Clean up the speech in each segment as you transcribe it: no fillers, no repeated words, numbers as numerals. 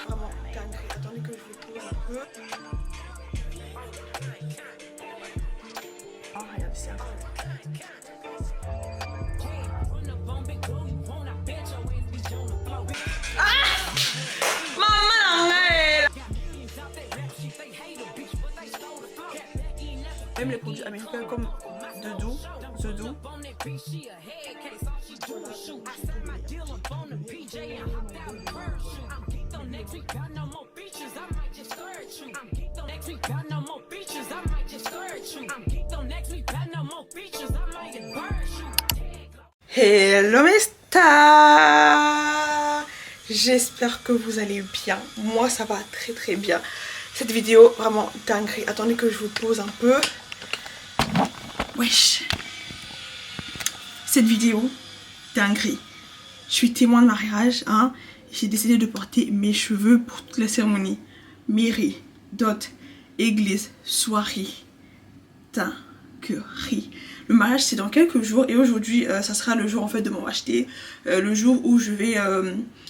Vraiment, dinguerie. Attendez que je vous pose un peu. Oh, regardez, c'est incroyable. Même les produits américains comme The Do. Hello mes stars, j'espère que vous allez bien. Moi ça va très très bien. Cette vidéo vraiment dinguerie. Attendez que je vous pose un peu. Wesh. Cette vidéo dinguerie. Je suis témoin de mariage, hein. J'ai décidé de porter mes cheveux pour toute la cérémonie. Mairie, dot, église, soirée, dinguerie. Le mariage c'est dans quelques jours et aujourd'hui ça sera le jour en fait de mon acheter, le jour où je vais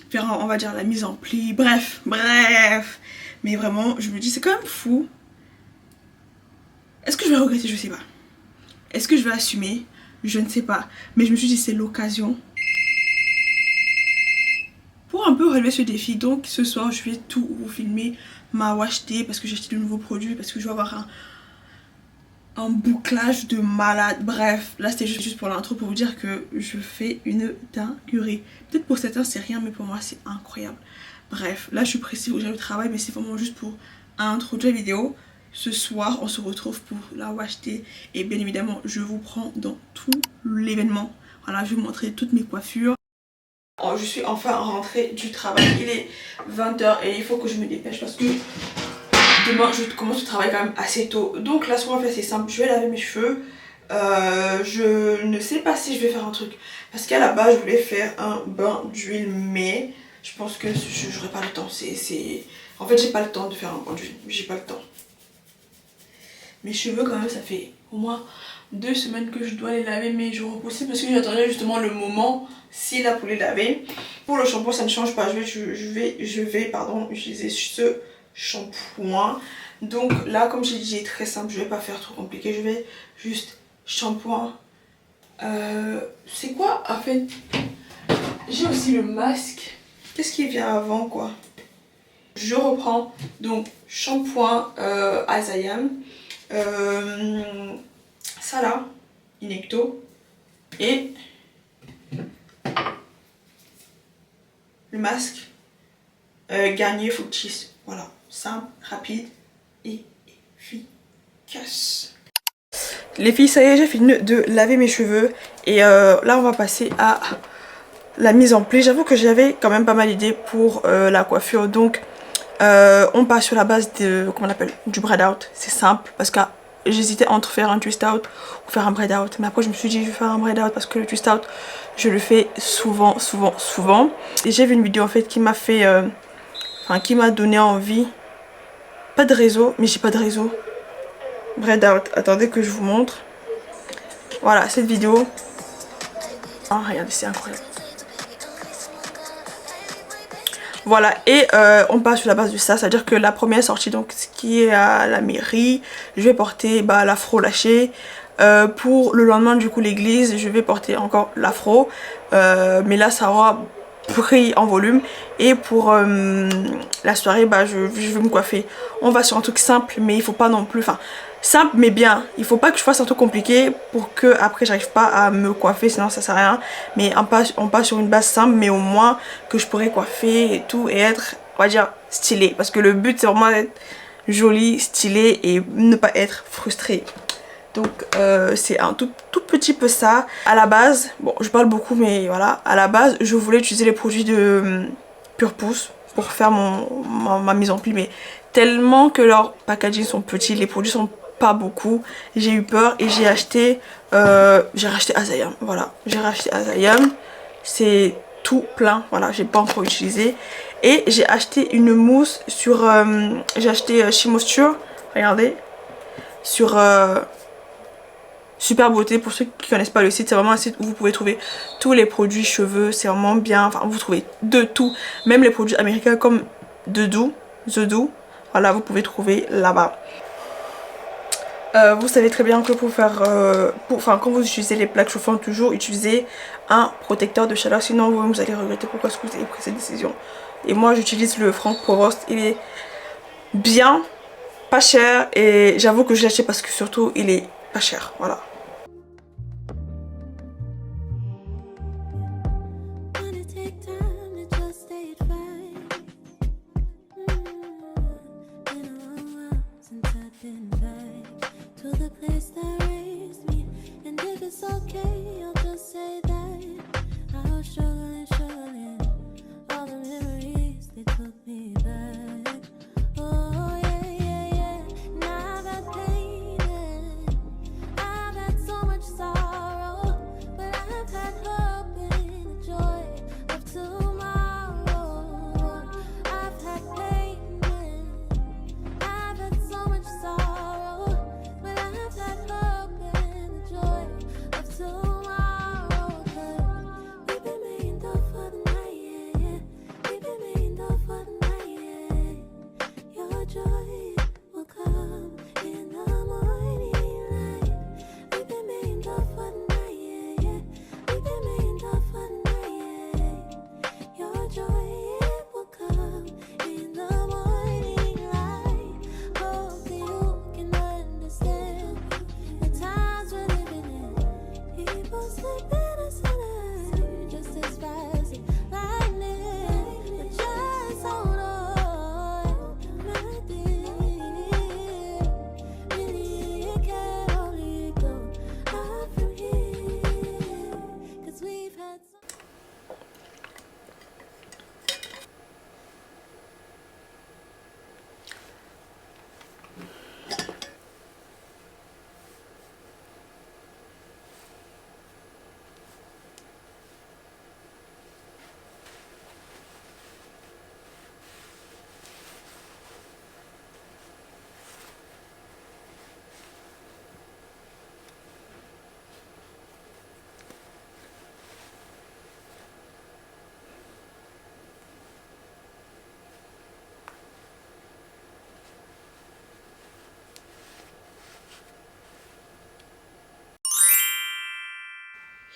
faire on va dire la mise en pli, bref. Mais vraiment je me dis c'est quand même fou. Est-ce que je vais regretter? Je sais pas. Est-ce que je vais assumer? Je ne sais pas. Mais je me suis dit c'est l'occasion pour un peu relever ce défi. Donc ce soir je vais tout vous filmer, ma wash day parce que j'ai acheté de nouveaux produits, parce que je vais avoir un bouclage de malade. Bref, là c'était juste pour l'intro pour vous dire que je fais une dinguerie. Peut-être pour certains c'est rien mais pour moi c'est incroyable. Bref, là je suis pressée où j'ai le travail mais c'est vraiment juste pour introduire la vidéo. Ce soir on se retrouve pour la wash day et bien évidemment je vous prends dans tout l'événement. Voilà, je vais vous montrer toutes mes coiffures. Oh, je suis enfin rentrée du travail, il est 20 h et il faut que je me dépêche parce que demain je commence le travail quand même assez tôt. Donc là ce qu'on va faire c'est simple, je vais laver mes cheveux. Je ne sais pas si je vais faire un truc parce qu'à la base je voulais faire un bain d'huile mais je pense que j'aurai pas le temps. En fait j'ai pas le temps de faire un bain d'huile, j'ai pas le temps. Mes cheveux quand même ça fait au moins 2 semaines que je dois les laver mais je repousse parce que j'attendais justement le moment si là pour les laver. Pour le shampoing ça ne change pas, je vais utiliser ce shampoing. Donc là comme j'ai dit très simple, je vais pas faire trop compliqué, je vais juste shampoing. C'est quoi en fait? J'ai aussi le masque. Qu'est-ce qui vient avant quoi? Je reprends donc shampoing Azayam, ça là, Inecto et le masque Garnier Fructis. Voilà, simple, rapide et efficace. Les filles, ça y est, j'ai fini de laver mes cheveux et là on va passer à la mise en pli. J'avoue que j'avais quand même pas mal d'idées pour la coiffure, donc on passe sur la base de, comment on appelle, du braid out. C'est simple parce que j'hésitais entre faire un twist out ou faire un braid out, mais après je me suis dit je vais faire un braid out parce que le twist out je le fais souvent et j'ai vu une vidéo en fait qui m'a fait qui m'a donné envie, pas de réseau mais j'ai pas de réseau, braid out. Attendez que je vous montre, voilà cette vidéo. Oh regardez, c'est incroyable. Voilà, et on passe sur la base de ça, c'est à dire que la première sortie, donc ce qui est à la mairie, je vais porter l'afro lâché. Pour le lendemain du coup l'église, je vais porter encore l'afro, mais là ça aura pris en volume. Et pour la soirée, je vais me coiffer. On va sur un truc simple mais il faut pas non plus, enfin simple mais bien, il faut pas que je fasse un truc compliqué pour que après j'arrive pas à me coiffer, sinon ça sert à rien. Mais on passe sur une base simple mais au moins que je pourrais coiffer et tout et être, on va dire, stylé, parce que le but c'est vraiment d'être jolie, stylé et ne pas être frustré. Donc c'est un tout petit peu ça. À la base, bon je parle beaucoup mais voilà, à la base je voulais utiliser les produits de Pure Pousse pour faire ma mise en pli, mais tellement que leurs packaging sont petits, les produits sont pas beaucoup, j'ai eu peur et j'ai racheté Azayam. Voilà, j'ai racheté Azayam, c'est tout plein, voilà, j'ai pas encore utilisé. Et j'ai acheté une mousse sur j'ai acheté She Moisture, regardez, sur Super Beauté. Pour ceux qui connaissent pas le site, c'est vraiment un site où vous pouvez trouver tous les produits cheveux, c'est vraiment bien, enfin vous trouvez de tout, même les produits américains comme The Do, voilà, vous pouvez trouver là-bas. Vous savez très bien que pour faire, quand vous utilisez les plaques chauffantes, toujours utiliser un protecteur de chaleur, sinon vous allez regretter pourquoi est-ce que vous avez pris cette décision. Et moi j'utilise le Franck Provost, il est bien, pas cher, et j'avoue que je l'ai acheté parce que surtout il est pas cher, voilà.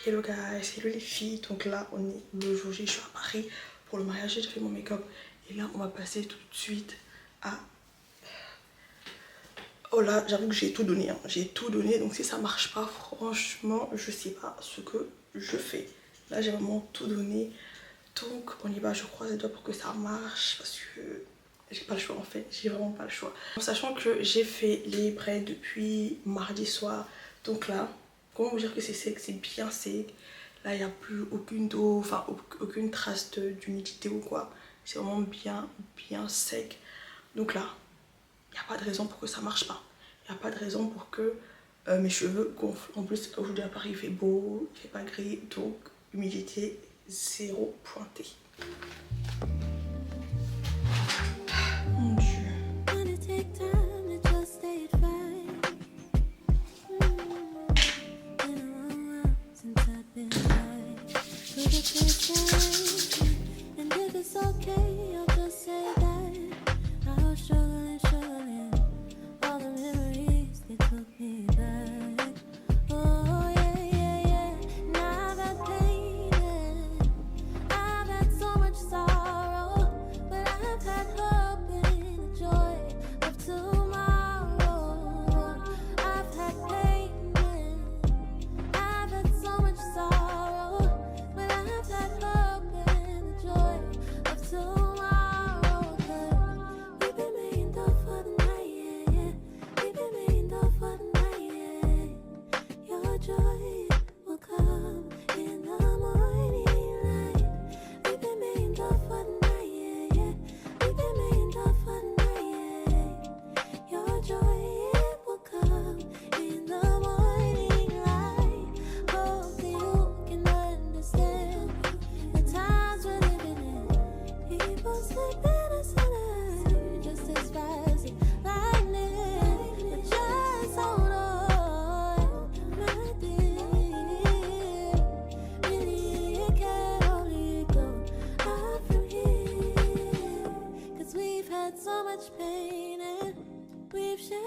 Hello guys, hello les filles, donc là on est le jour J, je suis à Paris pour le mariage, j'ai fait mon make-up et là on va passer tout de suite à... Oh là j'avoue que j'ai tout donné, hein. J'ai tout donné, donc si ça marche pas franchement je sais pas ce que je fais. Là j'ai vraiment tout donné, donc on y va, je croise les doigts pour que ça marche parce que j'ai pas le choix en fait, j'ai vraiment pas le choix. En sachant que j'ai fait les braids depuis mardi soir, donc là... Comment vous dire que c'est sec, c'est bien sec. Là, il n'y a plus aucune eau, enfin aucune trace d'humidité ou quoi. C'est vraiment bien sec. Donc là, il n'y a pas de raison pour que ça marche pas. Il n'y a pas de raison pour que mes cheveux gonflent. En plus, aujourd'hui à Paris, il fait beau, il fait pas gris. Donc, humidité zéro pointée. Mon Dieu.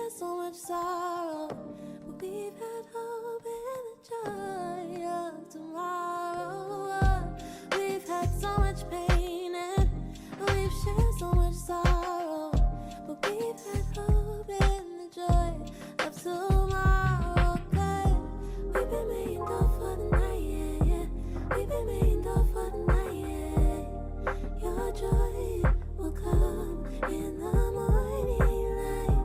shared so much sorrow, but we've had hope and the joy of tomorrow. We've had so much pain and we've shared so much sorrow, but we've had hope and the joy of tomorrow. Okay, we've been made up for the night, yeah, yeah. We've been made up for the night, yeah. Your joy will come in the morning light.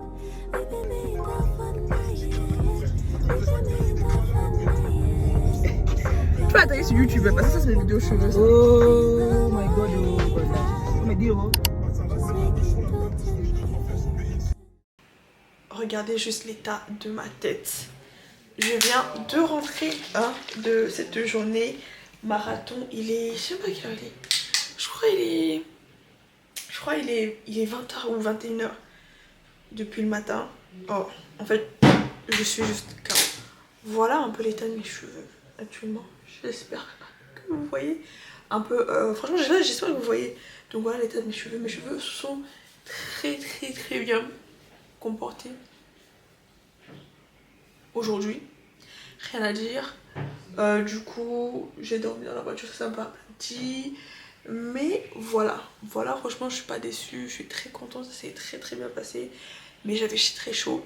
We've been made up for the night, yeah, yeah. We've been made up for the night, yeah. Tu vas attaquer sur YouTube parce que ça c'est mes vidéos cheveux. Oh my god, oh god. On me dit, oh. Regardez juste l'état de ma tête. Je viens de rentrer de cette journée marathon. Il est... Je sais pas quelle heure il est. Je crois il est 20h ou 21h depuis le matin. Oh, en fait, je suis juste KO. Voilà un peu l'état de mes cheveux actuellement. J'espère que vous voyez un peu... franchement, j'espère que vous voyez. Donc voilà l'état de mes cheveux. Mes cheveux sont très bien comportés. Aujourd'hui, rien à dire. Du coup, j'ai dormi dans la voiture, ça m'a aplati. Mais voilà, franchement, je suis pas déçue. Je suis très contente, ça s'est très bien passé. Mais j'avais très chaud.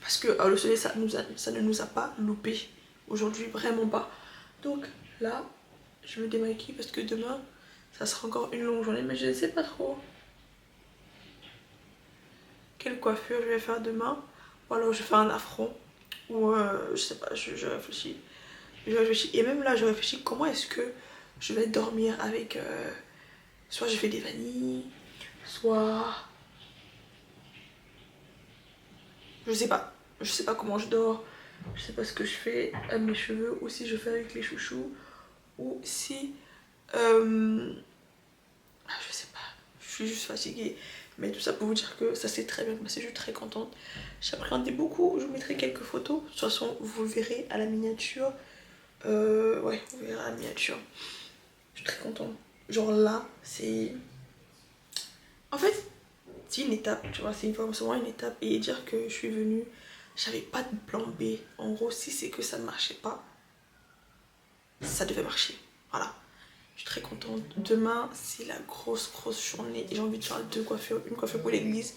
Parce que le soleil, ça ne nous a pas loupé. Aujourd'hui, vraiment pas. Donc là, je me démaquille parce que demain, ça sera encore une longue journée. Mais je ne sais pas trop quelle coiffure je vais faire demain. Ou alors je vais faire un affront. Ou je sais pas, je réfléchis. Et même là, je réfléchis comment est-ce que je vais dormir avec... soit je fais des vanilles, soit... Je sais pas comment je dors. Je sais pas ce que je fais à mes cheveux. Ou si je fais avec les chouchous. Ou si... je sais pas. Je suis juste fatiguée. Mais tout ça pour vous dire que ça s'est très bien passé. Je suis très contente. J'appréhendais beaucoup. Je vous mettrai quelques photos. De toute façon, vous le verrez à la miniature. Ouais, vous verrez à la miniature. Je suis très contente. Genre là, c'est... En fait, c'est une étape, tu vois. C'est vraiment une étape. Et dire que je suis venue, j'avais pas de plan B. En gros, si c'est que ça ne marchait pas, ça devait marcher. Voilà. Je suis très contente. Demain, c'est la grosse journée. Et j'ai envie de faire deux coiffures. Une coiffure pour l'église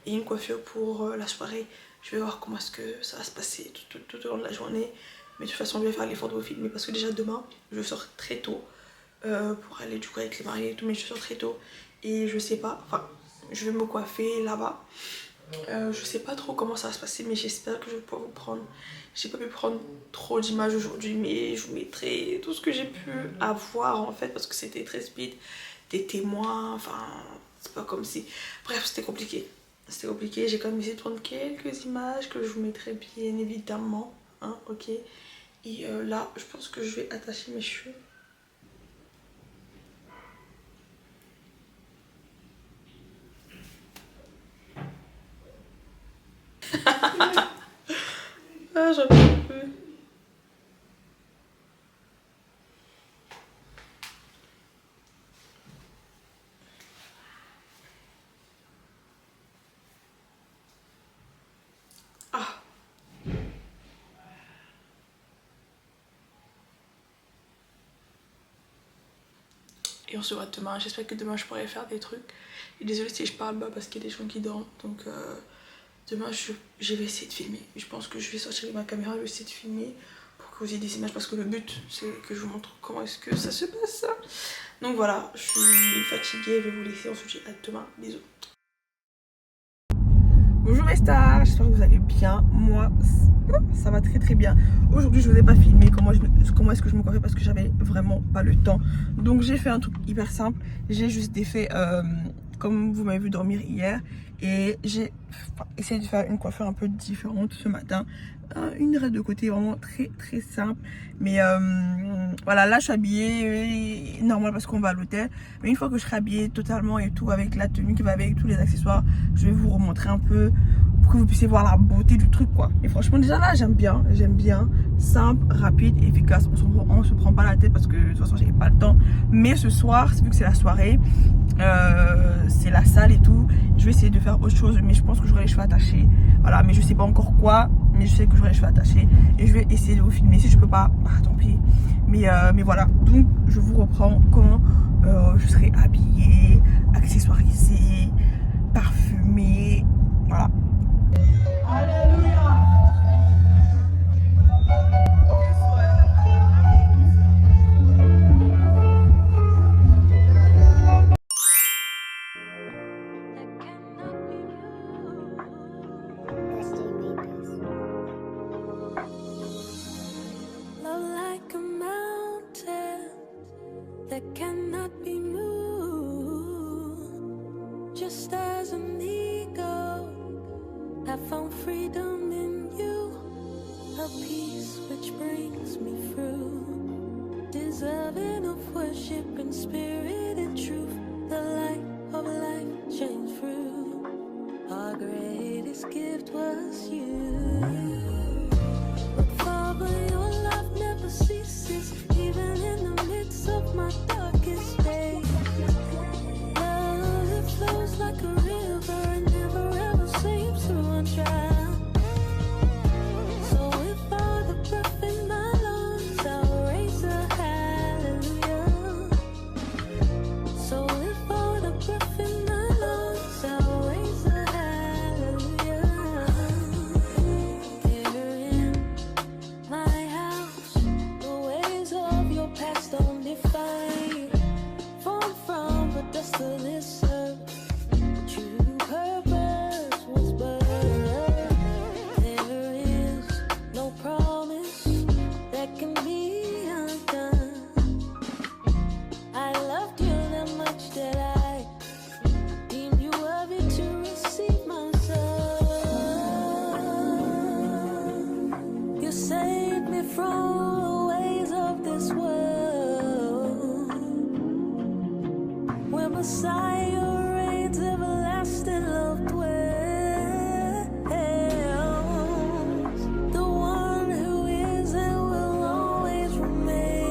et une coiffure pour la soirée. Je vais voir comment est-ce que ça va se passer tout au long de la journée. Mais de toute façon, je vais faire l'effort de vous filmer parce que déjà demain, je sors très tôt pour aller du coup avec les mariés et tout. Mais je sors très tôt et je sais pas, enfin, je vais me coiffer là-bas. Je sais pas trop comment ça va se passer, mais j'espère que je vais pouvoir vous prendre. J'ai pas pu prendre trop d'images aujourd'hui, mais je vous mettrai tout ce que j'ai pu avoir en fait parce que c'était très speed, des témoins, enfin, c'est pas comme si. Bref, c'était compliqué. C'était compliqué, j'ai quand même essayé de prendre quelques images que je vous mettrai bien évidemment. Hein, ok. Et là, je pense que je vais attacher mes cheveux. Ah, j'en peux plus. Ah. Et on se voit demain. J'espère que demain je pourrai faire des trucs. Et désolée si je parle bas parce qu'il y a des gens qui dorment. Donc demain je vais essayer de filmer. Je pense que je vais sortir ma caméra, je vais essayer de filmer pour que vous ayez des images. Parce que le but c'est que je vous montre comment est-ce que ça se passe. Donc voilà, je suis fatiguée. Je vais vous laisser. On se dit à demain. Bisous. Bonjour mes stars, j'espère que vous allez bien. Moi, ça va très bien. Aujourd'hui, je ne vous ai pas filmé comment est-ce que je me coiffais parce que j'avais vraiment pas le temps. Donc j'ai fait un truc hyper simple. J'ai juste défait comme vous m'avez vu dormir hier. Et j'ai essayé de faire une coiffure un peu différente ce matin. Une raie de côté, vraiment très simple. Mais voilà, là je suis habillée normal parce qu'on va à l'hôtel. Mais une fois que je serai habillée totalement et tout, avec la tenue qui va avec, tous les accessoires, je vais vous remontrer un peu pour que vous puissiez voir la beauté du truc quoi. Et franchement déjà là j'aime bien. Simple, rapide, efficace. On se prend pas la tête parce que de toute façon j'avais pas le temps. Mais ce soir, vu que c'est la soirée, c'est la salle et tout, je vais essayer de faire autre chose, mais je pense que j'aurai les cheveux attachés. Voilà, mais je sais pas encore quoi, mais je sais que j'aurai les cheveux attachés. Et je vais essayer de vous filmer. Si je peux pas, bah tant pis. Mais voilà, donc je vous reprends quand je serai habillée, accessoirisée, parfumée. Voilà. Alléluia. Love like a mountain that cannot be moved. Just as an eagle, I found freedom in you, a peace which brings me through, deserving of worship in spirit and truth. The light of life shines through. Our greatest gift was you. But Father, your love never ceases, even in the midst of my darkest days. Love, it flows like a river and never ever seems to run dry. So with all the breath in my lungs, I'll raise a hallelujah. So with all the breath in my lungs, I'll raise a hallelujah. There in my house, the ways of your past don't define you. Formed from the dust of this earth, true purpose was birthed. There is no promise that can be undone. I loved you that much that I deemed you worthy to receive my son. You saved me from the ways of this world, where Messiah reigns, everlasting love dwells. The one who is and will always remain.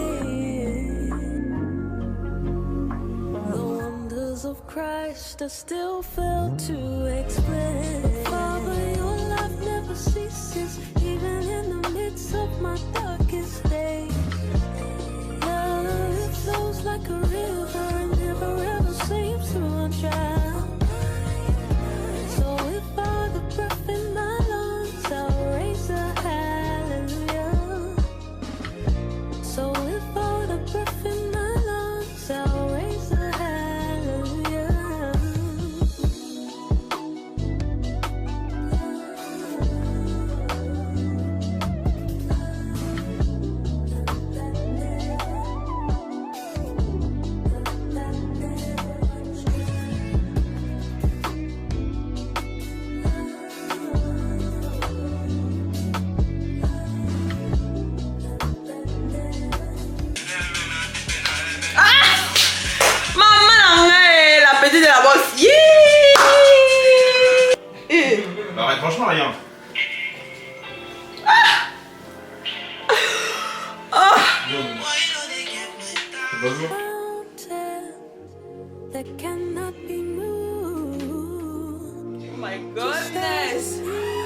The wonders of Christ I still fail to explain. Father, your love never ceases, even in the midst of my darkest days. Love, it flows like a river and never ever seems to run dry. So with all the breath in my lungs, I'll raise a hallelujah. So with all the breath in my lungs, I'll raise a Maman, la petite de la bosse. Yeah. Bah arrête franchement rien. C'est pas bon. mountain that cannot be moved. Oh my Just as goodness. an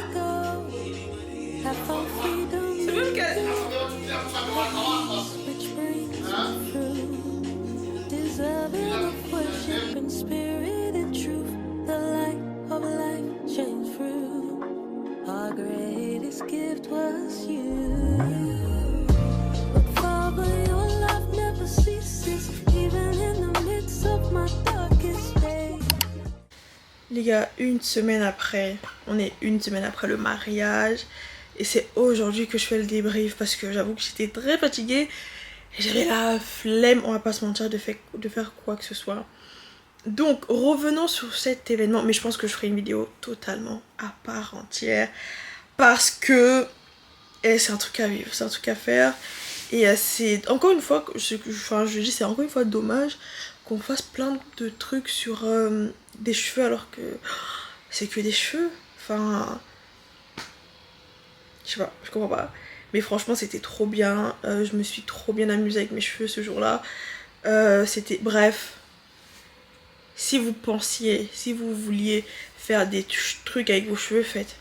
eagle, I found freedom C'est même que... which brings me through, deserving of worship in spirit and truth. The light of life shines through. Our greatest gift was you. But Father, your love never ceases, even in the midst of my darkest days. Les gars, une semaine après, on est une semaine après le mariage. Et c'est aujourd'hui que je fais le débrief parce que j'avoue que j'étais très fatiguée. Et j'avais la flemme, on va pas se mentir, de faire quoi que ce soit. Donc, revenons sur cet événement. Mais je pense que je ferai une vidéo totalement à part entière. Parce que c'est un truc à vivre, c'est un truc à faire. Et c'est encore une fois, je dis, c'est encore une fois dommage qu'on fasse plein de trucs sur des cheveux alors que c'est que des cheveux. Enfin, je sais pas, je comprends pas. Mais franchement, c'était trop bien. Je me suis trop bien amusée avec mes cheveux ce jour-là. C'était, bref, si vous pensiez, si vous vouliez faire des trucs avec vos cheveux, faites.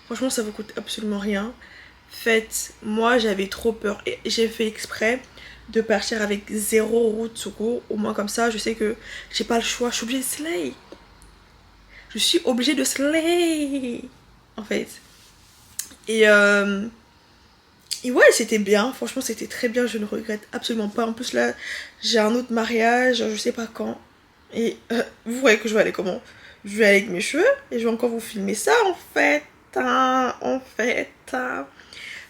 Franchement, ça vous coûte absolument rien. Faites. Moi, j'avais trop peur et j'ai fait exprès de partir avec 0 roue de secours. Au moins comme ça, je sais que j'ai pas le choix. Je suis obligée de slay. Je suis obligée de slay. En fait. Et ouais, c'était bien. Franchement, c'était très bien. Je ne regrette absolument pas. En plus, là, j'ai un autre mariage. Je sais pas quand. Et vous voyez que je vais aller comment? Je vais aller avec mes cheveux. Et je vais encore vous filmer ça, en fait.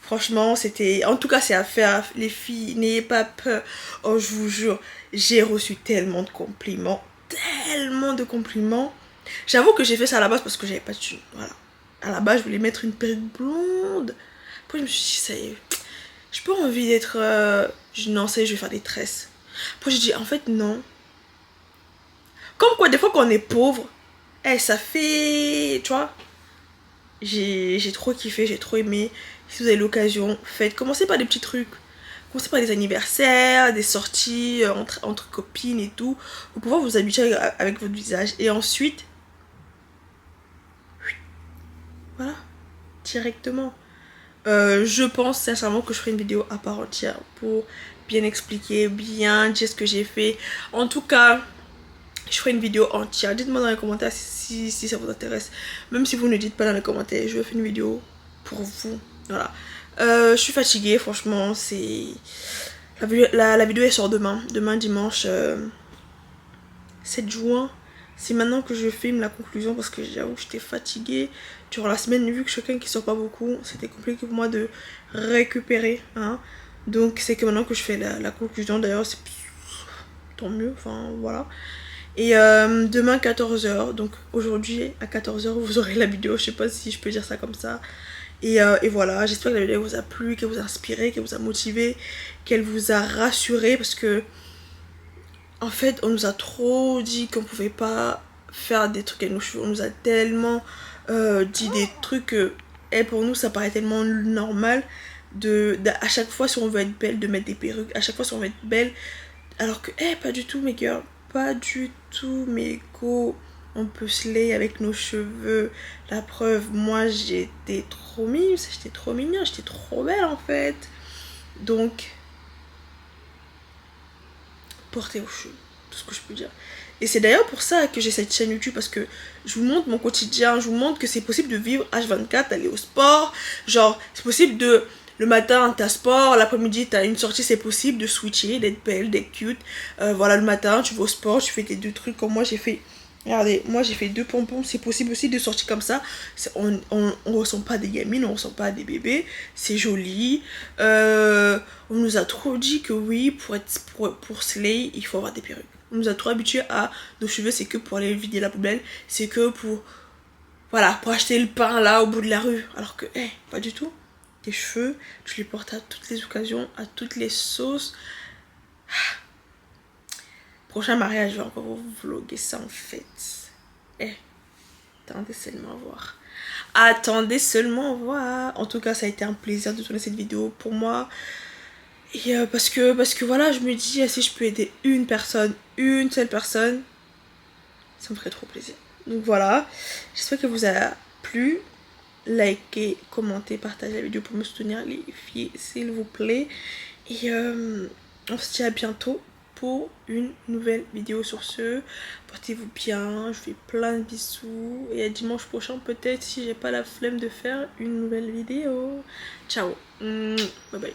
Franchement, c'était... En tout cas, c'est à faire. Les filles, n'ayez pas peur. Oh, je vous jure. J'ai reçu tellement de compliments. Tellement de compliments. J'avoue que j'ai fait ça à la base parce que j'avais pas de thune. Voilà. À la base, je voulais mettre une perruque blonde. Après, je me suis dit, ça y est, j'ai pas envie d'être... Non, ça y est, je vais faire des tresses. Après, j'ai dit, en fait, non. Comme quoi, des fois, quand on est pauvre, ça fait... Tu vois, j'ai trop kiffé, j'ai trop aimé. Si vous avez l'occasion, faites. Commencez par des petits trucs. Commencez par des anniversaires, des sorties entre copines et tout. Pour pouvoir vous habituer avec votre visage. Et ensuite... Voilà. Directement. Je pense sincèrement que je ferai une vidéo à part entière pour bien expliquer, bien dire ce que j'ai fait. En tout cas, je ferai une vidéo entière. Dites-moi dans les commentaires si ça vous intéresse. Même si vous ne dites pas dans les commentaires, je vais faire une vidéo pour vous. Voilà. Je suis fatiguée, franchement. C'est la vidéo elle sort demain. Demain dimanche 7 juin. C'est maintenant que je filme la conclusion parce que j'avoue que j'étais fatiguée durant la semaine. Vu que je suis quelqu'un qui sort pas beaucoup, c'était compliqué pour moi de récupérer. Hein. Donc c'est que maintenant que je fais la conclusion. D'ailleurs c'est tant mieux. Enfin voilà. Et demain 14h. Donc aujourd'hui à 14h vous aurez la vidéo. Je sais pas si je peux dire ça comme ça. Et voilà. J'espère que la vidéo vous a plu, qu'elle vous a inspiré, qu'elle vous a motivé, qu'elle vous a rassuré. Parce que... En fait, on nous a trop dit qu'on pouvait pas faire des trucs avec nos cheveux. On nous a tellement dit des trucs que pour nous ça paraît tellement normal à chaque fois si on veut être belle de mettre des perruques. À chaque fois si on veut être belle. Alors que pas du tout mes girls. Pas du tout mes go. On peut slay avec nos cheveux. La preuve, moi j'étais trop mignonne. J'étais trop mignonne. J'étais trop belle en fait. Donc... portez vos cheveux, tout ce que je peux dire. Et c'est d'ailleurs pour ça que j'ai cette chaîne YouTube, parce que je vous montre mon quotidien, je vous montre que c'est possible de vivre H24, d'aller au sport, genre c'est possible de, le matin t'as sport, l'après-midi t'as une sortie, c'est possible de switcher, d'être belle, d'être cute, voilà le matin tu vas au sport, tu fais tes 2 trucs comme moi j'ai fait. Regardez, moi j'ai fait 2 pompons, c'est possible aussi de sortir comme ça. On ressent pas des gamines, on ressent pas des bébés, c'est joli. On nous a trop dit que oui, pour slay, il faut avoir des perruques. On nous a trop habitués à nos cheveux, c'est que pour aller vider la poubelle, c'est que pour, voilà, pour acheter le pain là au bout de la rue. Alors que, pas du tout. Tes cheveux, tu les portes à toutes les occasions, à toutes les sauces. Prochain mariage, je vais encore vous vlogger ça en fait. Attendez seulement à voir. Attendez seulement à voir. En tout cas, ça a été un plaisir de tourner cette vidéo pour moi. Et parce que voilà, je me dis, si je peux aider une personne, une seule personne, ça me ferait trop plaisir. Donc voilà, j'espère que vous a plu. Likez, commentez, partagez la vidéo pour me soutenir les filles, s'il vous plaît. Et on se dit à bientôt pour une nouvelle vidéo. Sur ce, portez-vous bien, je vous fais plein de bisous et à dimanche prochain peut-être si j'ai pas la flemme de faire une nouvelle vidéo. Ciao, bye bye.